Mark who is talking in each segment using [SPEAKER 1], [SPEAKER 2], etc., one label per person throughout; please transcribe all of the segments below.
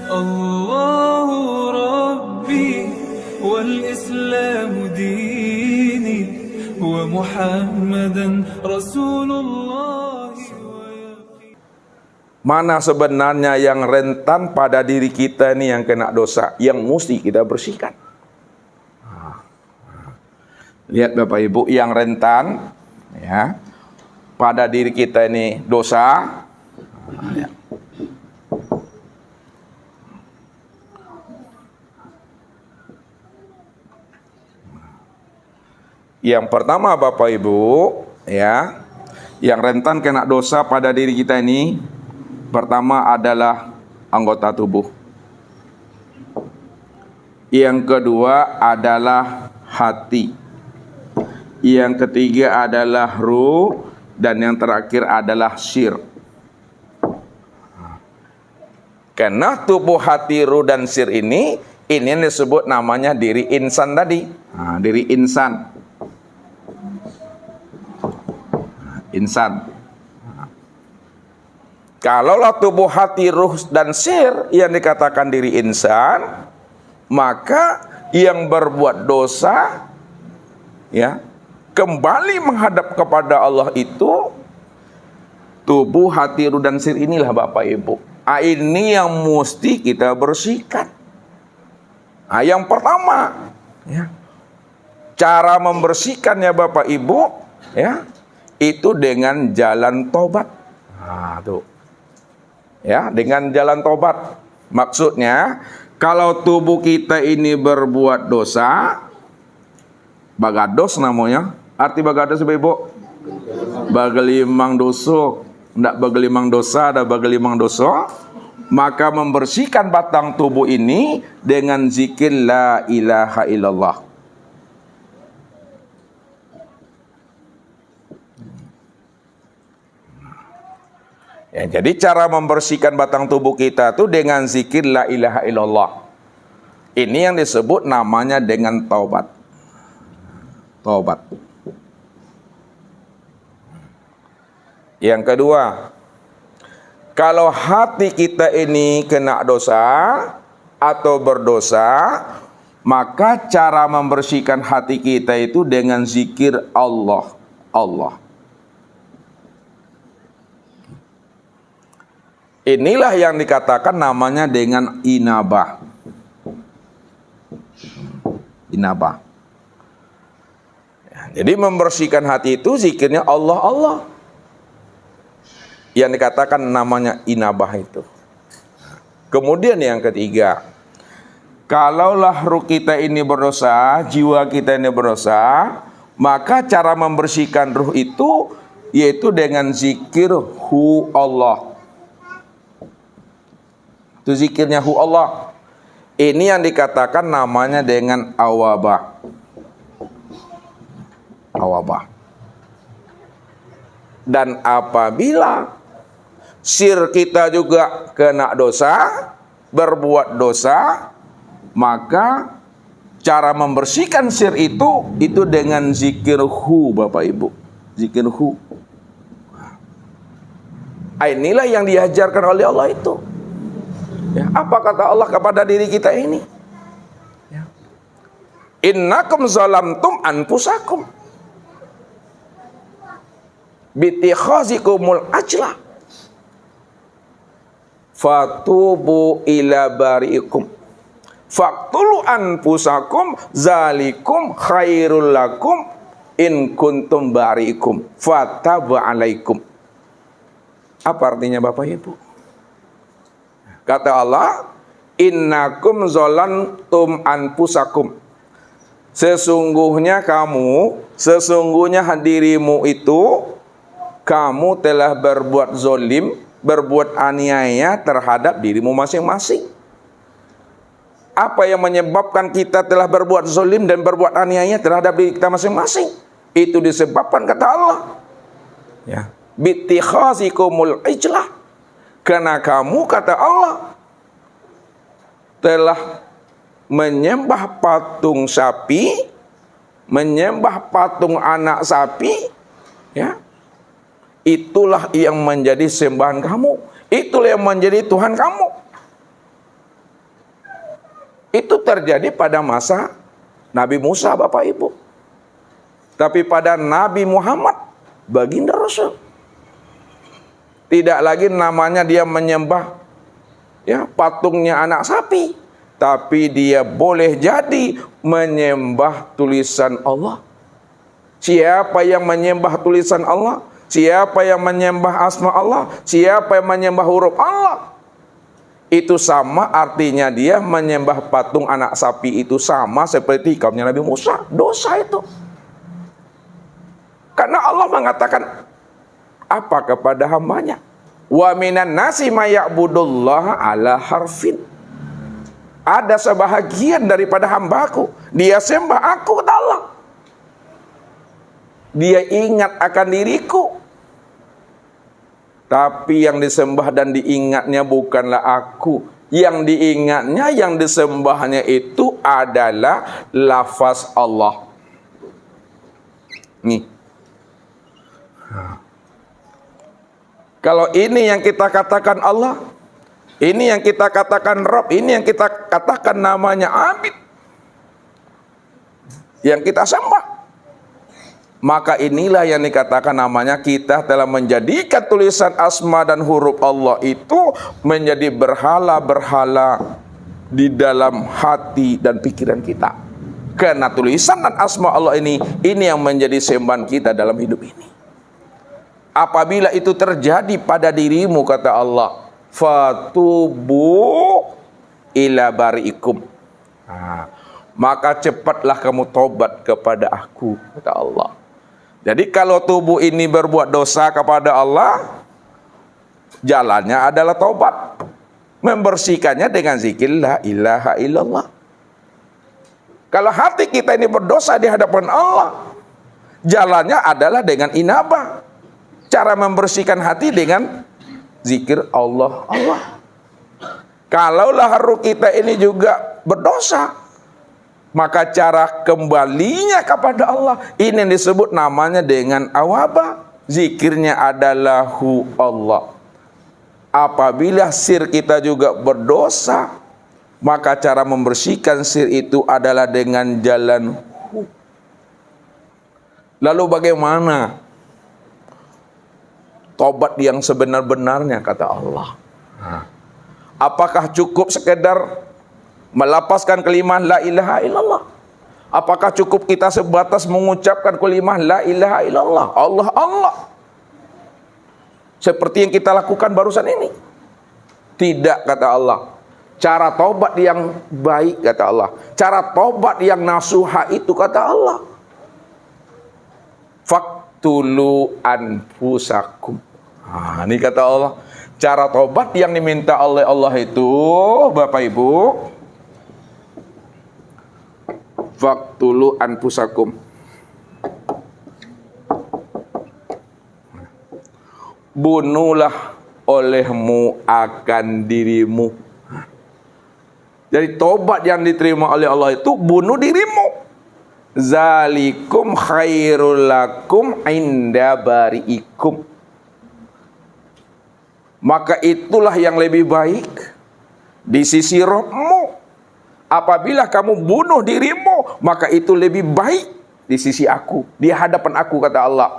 [SPEAKER 1] الله ربي والإسلام ديني ومحمدا رسول الله.
[SPEAKER 2] Mana sebenarnya yang rentan pada diri kita ini yang kena dosa, yang mesti kita bersihkan. Lihat Bapak Ibu, yang rentan ya pada diri kita ini dosa. Yang pertama Bapak Ibu, ya, yang rentan kena dosa pada diri kita ini, pertama adalah anggota tubuh. Yang kedua adalah hati. Yang ketiga adalah ruh, dan yang terakhir adalah sir. Karena tubuh, hati, ruh, dan sir ini yang disebut namanya diri insan tadi. Diri insan. Insan. Kalaulah tubuh, hati, ruh, dan sir yang dikatakan diri insan, maka yang berbuat dosa ya kembali menghadap kepada Allah itu tubuh, hati, ruh, dan sir inilah Bapak Ibu. Ini yang mesti kita bersihkan. Yang pertama, ya, cara membersihkannya Bapak Ibu, ya, itu dengan jalan tobat. Tuh, ya, dengan jalan tobat. Maksudnya, kalau tubuh kita ini berbuat dosa, bagados namanya. Arti bagados Ibu? Bagelimang dosa. Tidak bagelimang dosa, ada bagelimang dosa. Maka membersihkan batang tubuh ini dengan zikir la ilaha illallah. Ya, jadi cara membersihkan batang tubuh kita itu dengan zikir la ilaha illallah. Ini yang disebut namanya dengan taubat. Taubat. Yang kedua, kalau hati kita ini kena dosa atau berdosa, maka cara membersihkan hati kita itu dengan zikir Allah. Allah. Inilah yang dikatakan namanya dengan inabah. Inabah. Jadi membersihkan hati itu zikirnya Allah, Allah. Yang dikatakan namanya inabah itu. Kemudian yang ketiga, kalaulah ruh kita ini berdosa, jiwa kita ini berdosa, maka cara membersihkan ruh itu yaitu dengan zikir hu Allah. Itu zikirnya hu Allah. Ini yang dikatakan namanya dengan awabah. Awabah. Dan apabila sir kita juga kena dosa, berbuat dosa, maka cara membersihkan sir itu dengan zikir hu Bapak Ibu. Zikir hu. Inilah yang diajarkan oleh Allah itu. Ya, apa kata Allah kepada diri kita ini? Ya. Innakum zalamtum anfusakum bitikhazikumul ajlah fatubu ila bari'ikum faqtulu anfusakum zalikum khairul lakum in kuntum bari'ikum fataba alaikum. Apa artinya Bapak Ibu? Kata Allah, innakum zalantum anfusakum. Sesungguhnya dirimu itu kamu telah berbuat zolim, berbuat aniaya terhadap dirimu masing-masing. Apa yang menyebabkan kita telah berbuat zolim dan berbuat aniaya terhadap diri kita masing-masing? Itu disebabkan kata Allah, ya, bitikhazikumul ijlah. Karena kamu kata Allah telah menyembah patung sapi, menyembah patung anak sapi, ya. Itulah yang menjadi sembahan kamu. Itulah yang menjadi Tuhan kamu. Itu terjadi pada masa Nabi Musa, Bapak Ibu. Tapi pada Nabi Muhammad, baginda Rasul, tidak lagi namanya dia menyembah patungnya anak sapi, tapi dia boleh jadi menyembah tulisan Allah. Siapa yang menyembah tulisan Allah, siapa yang menyembah asma Allah, siapa yang menyembah huruf Allah, itu sama artinya dia menyembah patung anak sapi, itu sama seperti kaumnya Nabi Musa. Dosa itu. Karena Allah mengatakan apa kepada hambanya? Wa minan nasi maya'budullaha ala harfin. Ada sebahagian daripada hambaku, dia sembah aku, kata Allah. Dia ingat akan diriku. Tapi yang disembah dan diingatnya bukanlah aku. Yang diingatnya, yang disembahnya itu adalah lafaz Allah. Nih. Kalau ini yang kita katakan Allah, ini yang kita katakan Rabb, ini yang kita katakan namanya Abid, yang kita sembah, maka inilah yang dikatakan namanya kita telah menjadikan tulisan asma dan huruf Allah itu menjadi berhala-berhala di dalam hati dan pikiran kita. Karena tulisan dan asma Allah ini yang menjadi sembahan kita dalam hidup ini. Apabila itu terjadi pada dirimu, kata Allah, fatubu ila bari'ikum, maka cepatlah kamu tobat kepada aku, kata Allah. Jadi kalau tubuh ini berbuat dosa kepada Allah, jalannya adalah tobat. Membersihkannya dengan zikir la ilaha illallah. Kalau hati kita ini berdosa di hadapan Allah, jalannya adalah dengan inabah. Cara membersihkan hati dengan zikir Allah, Allah. Kalaulah ruh kita ini juga berdosa, maka cara kembalinya kepada Allah ini yang disebut namanya dengan awabah. Zikirnya adalah hu Allah. Apabila sir kita juga berdosa, maka cara membersihkan sir itu adalah dengan jalan hu. Lalu bagaimana tobat yang sebenar-benarnya, kata Allah? Apakah cukup sekedar melapaskan kalimat la ilaha illallah? Apakah cukup kita sebatas mengucapkan kalimat la ilaha illallah, Allah Allah, seperti yang kita lakukan barusan ini? Tidak, kata Allah. Cara tobat yang baik, kata Allah, cara tobat yang nasuha itu, kata Allah, faktulu anfusakum. Ini kata Allah, cara tobat yang diminta oleh Allah itu, Bapak Ibu, faktulu anfusakum, bunuhlah olehmu akan dirimu. Jadi tobat yang diterima oleh Allah itu bunuh dirimu. Zalikum khairul lakum inda bari'ikum. Maka itulah yang lebih baik di sisi Rabbmu. Apabila kamu bunuh dirimu, maka itu lebih baik di sisi aku, di hadapan aku, kata Allah.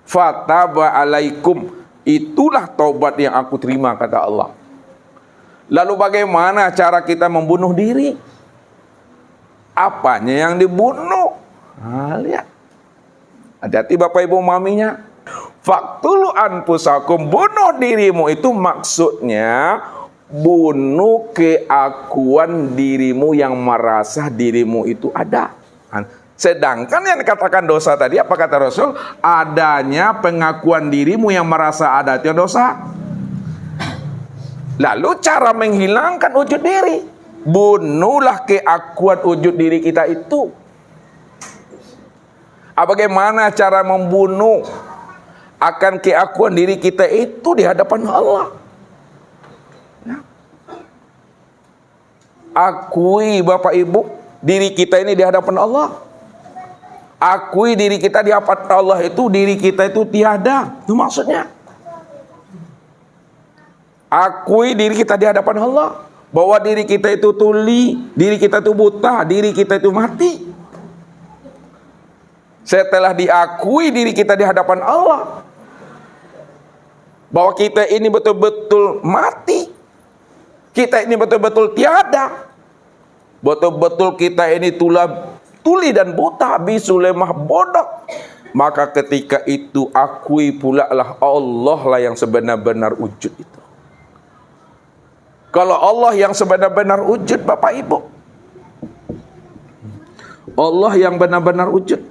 [SPEAKER 2] Fataba alaikum, itulah taubat yang aku terima, kata Allah. Lalu bagaimana cara kita membunuh diri? Apanya yang dibunuh? Lihat. Hati-hati Bapak Ibu maminya. Faktulu anfusakum, bunuh dirimu itu maksudnya bunuh keakuan dirimu yang merasa dirimu itu ada. Sedangkan yang dikatakan dosa tadi, apa kata Rasul? Adanya pengakuan dirimu yang merasa ada itu dosa. Lalu cara menghilangkan wujud diri, bunuhlah keakuan wujud diri kita itu. Bagaimana cara membunuh akan keakuan diri kita itu di hadapan Allah? Akui Bapak Ibu diri kita ini di hadapan Allah. Akui diri kita di hadapan Allah itu, diri kita itu tiada. Itu maksudnya. Akui diri kita di hadapan Allah. bahwa diri kita itu tuli, diri kita itu buta, diri kita itu mati. Setelah diakui diri kita di hadapan Allah, bahwa kita ini betul-betul mati, kita ini betul-betul tiada, betul-betul kita ini tuli dan buta, bisu lemah bodoh, maka ketika itu akui pula lah Allah lah yang sebenar-benar wujud itu. Kalau Allah yang sebenar-benar wujud, Bapak Ibu, Allah yang benar-benar wujud,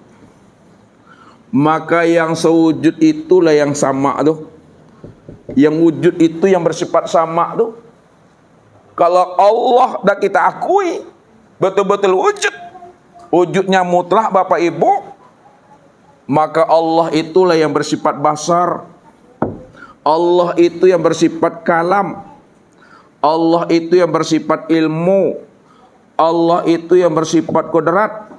[SPEAKER 2] maka yang sewujud itulah yang sama tuh. Yang wujud itu yang bersifat sama tuh. Kalau Allah dah kita akui betul-betul wujud, wujudnya mutlak Bapak Ibu, maka Allah itulah yang bersifat basar, Allah itu yang bersifat kalam, Allah itu yang bersifat ilmu, Allah itu yang bersifat kodrat,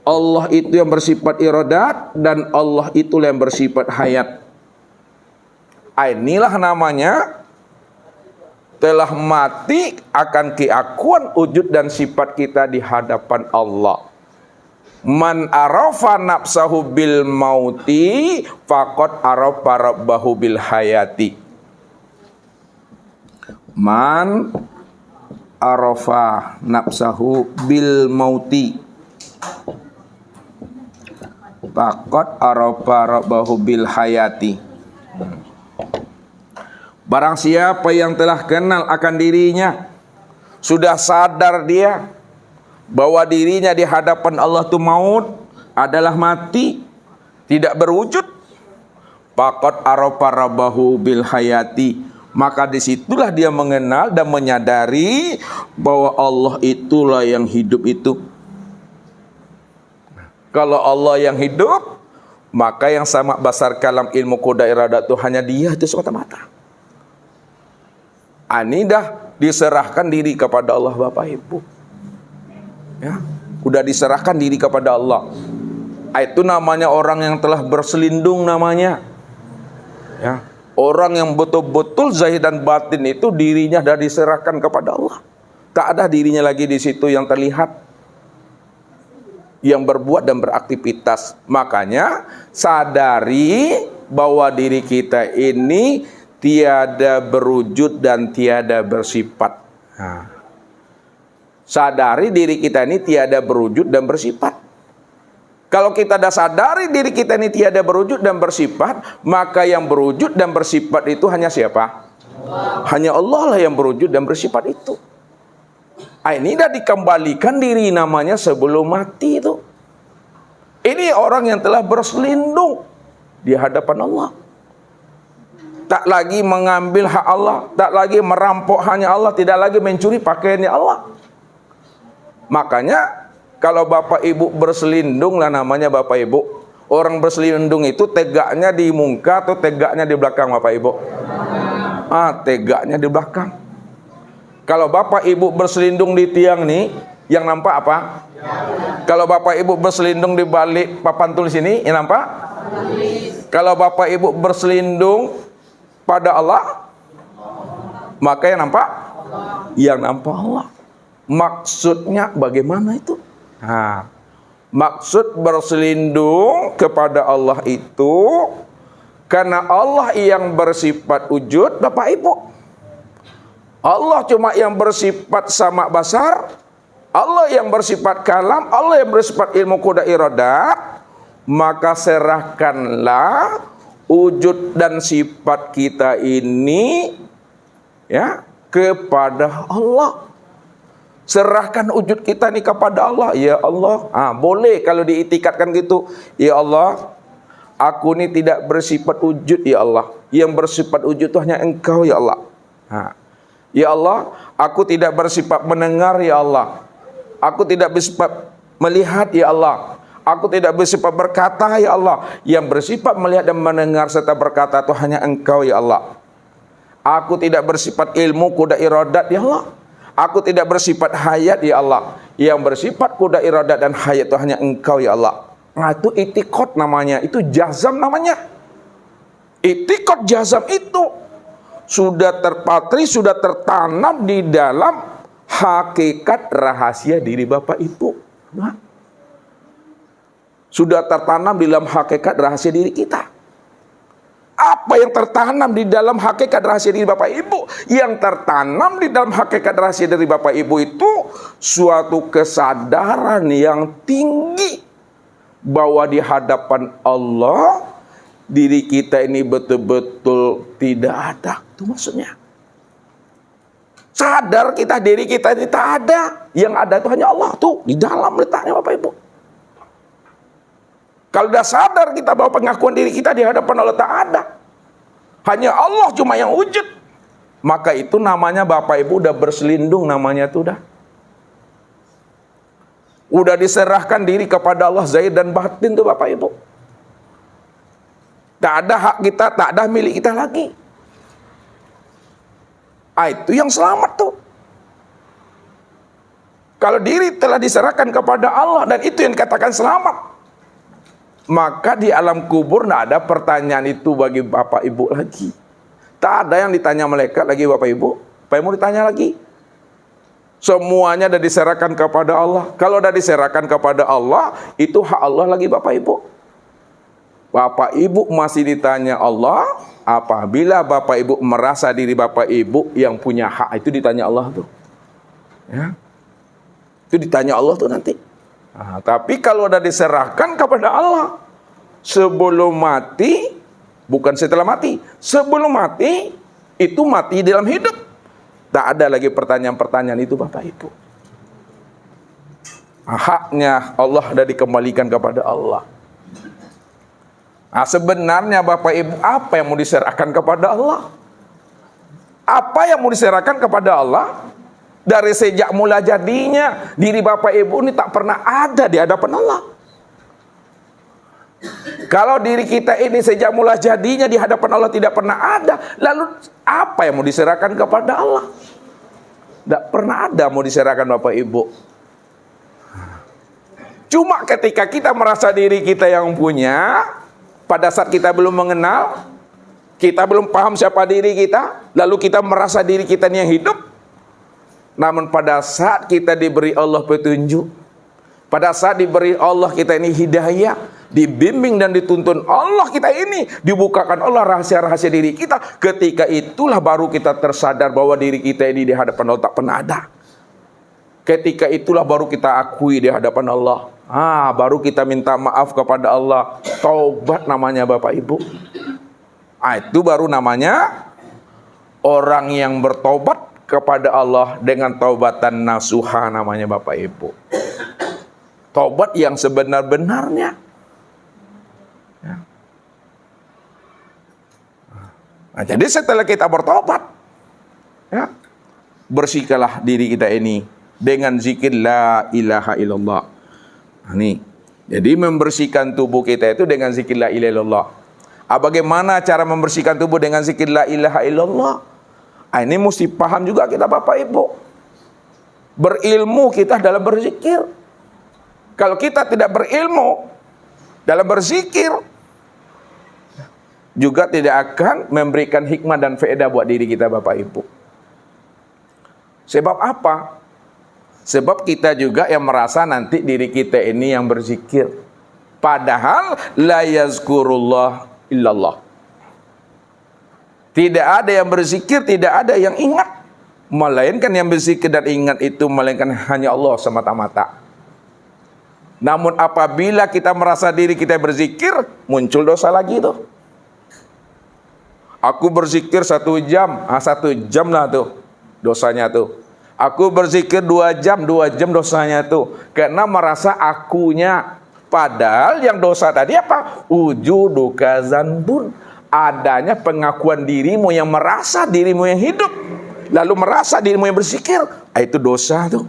[SPEAKER 2] Allah itu yang bersifat iradat, dan Allah itulah yang bersifat hayat. Inilah namanya telah mati akan keakuan wujud dan sifat kita di hadapan Allah. Man arafa nafsahu bil mauti faqad arafa rabbahu bil hayati. Man arafa nafsahu bil mauti faqad arafa rabbahu bil hayati. Barang siapa yang telah kenal akan dirinya, sudah sadar dia bahwa dirinya di hadapan Allah itu maut, adalah mati, tidak berwujud, faqad arafa rabbahu bil hayati, maka disitulah dia mengenal dan menyadari bahwa Allah itulah yang hidup itu. Kalau Allah yang hidup, maka yang sama basar kalam ilmu qada iradat itu hanya dia itu semata-mata. Ini dah diserahkan diri kepada Allah Bapak Ibu. Ya, udah diserahkan diri kepada Allah. Itu namanya orang yang telah berselindung namanya. Ya, orang yang betul-betul zahir dan batin itu dirinya dah diserahkan kepada Allah. Tak ada dirinya lagi di situ yang terlihat, yang berbuat dan beraktivitas. Makanya sadari bahwa diri kita ini tiada berwujud dan tiada bersifat. Sadari diri kita ini tiada berwujud dan bersifat. Kalau kita dah sadari diri kita ini tiada berwujud dan bersifat, maka yang berwujud dan bersifat itu hanya siapa? Allah. Hanya Allah lah yang berwujud dan bersifat itu. Ini dah dikembalikan diri namanya sebelum mati itu. Ini orang yang telah berselindung di hadapan Allah. Tak lagi mengambil hak Allah, tak lagi merampok hanya Allah, tidak lagi mencuri pakaiannya Allah. Makanya kalau Bapak Ibu berselindung lah namanya Bapak Ibu. Orang berselindung itu tegaknya di muka atau tegaknya di belakang Bapak Ibu? Tegaknya di belakang. Kalau Bapak Ibu berselindung di tiang nih, yang nampak apa? Kalau Bapak Ibu berselindung di balik papan tulis ini, yang nampak? Kalau Bapak Ibu berselindung pada Allah, maka yang nampak? Yang nampak Allah. Maksudnya bagaimana itu? Maksud berselindung kepada Allah itu karena Allah yang bersifat wujud, Bapak Ibu. Allah cuma yang bersifat sama basar, Allah yang bersifat kalam, Allah yang bersifat ilmu qada iradat, maka serahkanlah wujud dan sifat kita ini ya kepada Allah. Serahkan wujud kita ini kepada Allah. Ya Allah, boleh kalau diitikadkan gitu. Ya Allah, aku ini tidak bersifat wujud ya Allah. Yang bersifat wujud itu hanya Engkau ya Allah. Ya Allah, aku tidak bersifat mendengar ya Allah. Aku tidak bersifat melihat ya Allah. Aku tidak bersifat berkata ya Allah. Yang bersifat melihat dan mendengar serta berkata itu hanya Engkau ya Allah. Aku tidak bersifat ilmu qada iradat ya Allah. Aku tidak bersifat hayat ya Allah. Yang bersifat qada iradat dan hayat itu hanya Engkau ya Allah. Itu itikad namanya, itu jazam namanya. Itikad jazam itu sudah terpatri, sudah tertanam di dalam hakikat rahasia diri Bapak Ibu. Nah, sudah tertanam di dalam hakikat rahasia diri kita. Apa yang tertanam di dalam hakikat rahasia diri Bapak Ibu? Yang tertanam di dalam hakikat rahasia dari Bapak Ibu itu suatu kesadaran yang tinggi bahwa di hadapan Allah diri kita ini betul-betul tidak ada. Itu maksudnya. Sadar kita diri kita ini tak ada. Yang ada itu hanya Allah tuh di dalam letaknya Bapak Ibu. Kalau sudah sadar kita bahwa pengakuan diri kita di hadapan Allah tak ada, hanya Allah cuma yang wujud, maka itu namanya Bapak Ibu udah berselindung, namanya itu udah diserahkan diri kepada Allah zahir dan batin tuh Bapak Ibu. Tak ada hak kita, tak ada milik kita lagi. Itu yang selamat tuh. Kalau diri telah diserahkan kepada Allah dan itu yang dikatakan selamat, maka di alam kubur tidak ada pertanyaan itu bagi Bapak Ibu lagi. Tak ada yang ditanya malaikat lagi Bapak Ibu. Apa yang mau ditanya lagi? Semuanya sudah diserahkan kepada Allah. Kalau sudah diserahkan kepada Allah, itu hak Allah lagi Bapak Ibu. Bapak Ibu masih ditanya Allah. Apabila Bapak Ibu merasa diri Bapak Ibu yang punya hak, itu ditanya Allah tuh. Ya. Itu ditanya Allah tuh nanti. Nah, tapi kalau sudah diserahkan kepada Allah sebelum mati, bukan setelah mati, sebelum mati, itu mati dalam hidup. Tak ada lagi pertanyaan-pertanyaan itu Bapak Ibu. Haknya Allah sudah dikembalikan kepada Allah. Nah, sebenarnya Bapak Ibu, apa yang mau diserahkan kepada Allah? Apa yang mau diserahkan kepada Allah? Dari sejak mula jadinya, diri Bapak Ibu ini tak pernah ada di hadapan Allah. Kalau diri kita ini sejak mula jadinya di hadapan Allah tidak pernah ada, lalu apa yang mau diserahkan kepada Allah? Tidak pernah ada mau diserahkan Bapak Ibu. Cuma ketika kita merasa diri kita yang punya, pada saat kita belum mengenal, kita belum paham siapa diri kita, lalu kita merasa diri kita ini yang hidup. Namun pada saat kita diberi Allah petunjuk, pada saat diberi Allah kita ini hidayah, dibimbing dan dituntun Allah kita ini, dibukakan Allah rahasia-rahasia diri kita, ketika itulah baru kita tersadar bahwa diri kita ini di hadapan Allah tak pernah ada. Ketika itulah baru kita akui di hadapan Allah. Baru kita minta maaf kepada Allah. Taubat namanya Bapak Ibu. Itu baru namanya orang yang bertobat kepada Allah dengan taubatan nasuha namanya Bapak Ibu. Taubat yang sebenar-benarnya. Ya. Jadi setelah kita bertobat, ya, bersihkanlah diri kita ini dengan zikir la ilaha illallah. Jadi membersihkan tubuh kita itu dengan zikir la ilaha illallah. Bagaimana cara membersihkan tubuh dengan zikir la ilaha illallah? Ini mesti paham juga kita Bapak Ibu. Berilmu kita dalam berzikir. Kalau kita tidak berilmu dalam berzikir, juga tidak akan memberikan hikmah dan faedah buat diri kita Bapak Ibu. Sebab apa? Sebab kita juga yang merasa nanti diri kita ini yang berzikir. Padahal la yazkurullah illallah. Tidak ada yang berzikir, tidak ada yang ingat. Melainkan yang berzikir dan ingat itu melainkan hanya Allah semata-mata. Namun apabila kita merasa diri kita berzikir, muncul dosa lagi tuh. Aku berzikir 1 jam, 1 jam lah tuh dosanya tuh. Aku berzikir 2 jam, 2 jam dosanya tuh. Karena merasa akunya. Padahal yang dosa tadi apa? Wujuduka zanbun. Adanya pengakuan dirimu yang merasa dirimu yang hidup. Lalu merasa dirimu yang berzikir. Itu dosa tuh.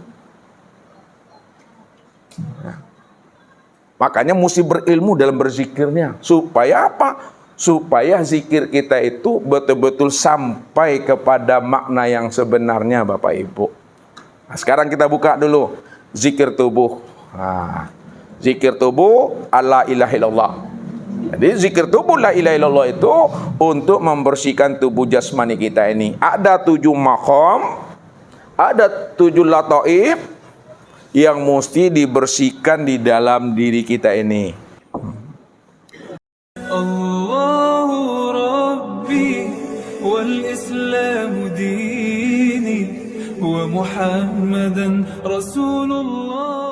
[SPEAKER 2] Makanya mesti berilmu dalam berzikirnya. Supaya apa? Supaya zikir kita itu betul-betul sampai kepada makna yang sebenarnya Bapak Ibu. Nah, sekarang kita buka dulu zikir tubuh. Zikir tubuh la ilaha illallah. Jadi zikir tubuh la ilaha illallah itu untuk membersihkan tubuh jasmani kita ini. Ada 7 maqam, Ada 7 lataif yang mesti dibersihkan di dalam diri kita ini.
[SPEAKER 1] Allahu Rabbi wal Islamu dini wa Muhammadan Rasulullah.